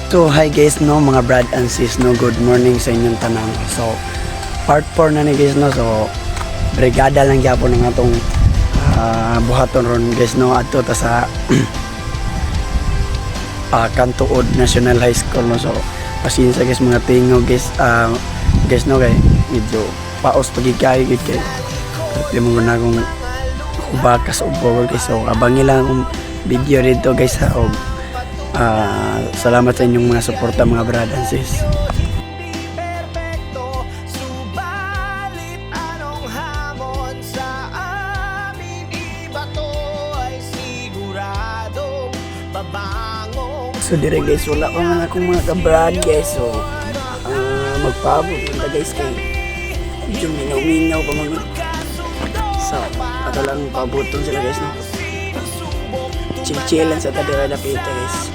So hi guys no, mga brad and sis no, good morning sa inyong tanan. So part 4 na ni guys no, so brigada lang gyapon ng atong buhaton ron guys no, adto ta sa Kantuod National High School no. So pasensya guys mga tingo guys, guys no, kay medyo paos pagikay gid kay di mo na kung bakas o bawal guys. So abangi lang akong video dito guys ha, og salamat sa inyong mga suporta mga brad and sis. So dire guys, wala pa man akong mga kabrad guys. So magpaabot na guys kay medyo minaw-minaw pa mga. So ato lang pabuton sila guys no. Chill-chillan sa tadira na pita guys.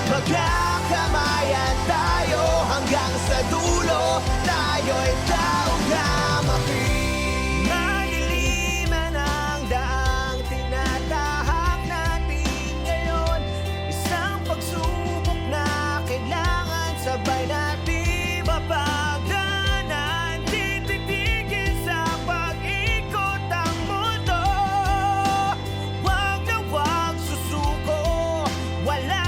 Magkakamayan tayo hanggang sa dulo, tayo'y kaugamapi. Madiliman ang daang tinatahak natin ngayon, isang pagsubok na kailangan sabay natin mapagdaanan. Di titigil sa pag-ikot ang mundo, wag na wag susuko, wala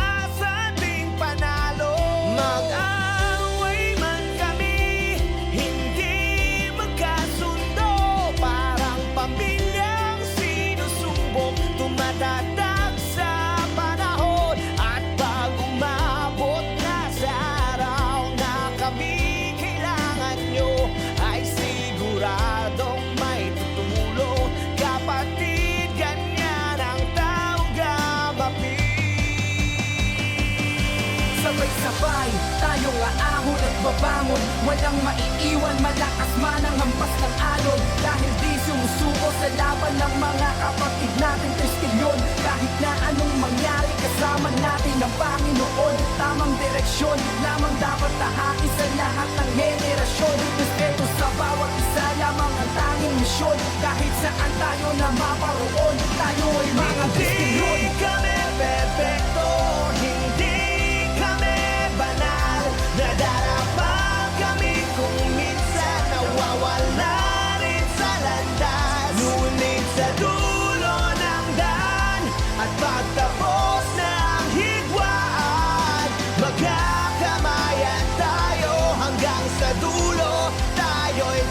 mag-away man kami, hindi magkasundo, parang pamilyang sinusubok, tumatatak sa panahon, at pag umabot na sa araw na kami kailangan nyo, ay siguradong may tutulong, kapatid, ganyan ang taong gamapi. Sabay-sabay tayong aahon at babangon, walang maiiwan, malakas man ang hampas ng alon. Dahil di sumusuko sa laban ng mga kapatid natin testilyon. Kahit na anong mangyari, kasama natin ang Panginoon. Tamang direksyon lamang dapat tahakin sa lahat ng henerasyon. Respeto sa bawat isa lamang ang tanging misyon. Kahit saan tayo na maparoon, tayo ay mga testilyon. Hindi kami perfecto, hindi banal, nadarapa kami kung minsan nawawala rin sa landas. Ngunit sa dulo ng daan at pagtapos ng higwaan, magkakamayan tayo hanggang sa dulo, tayo'y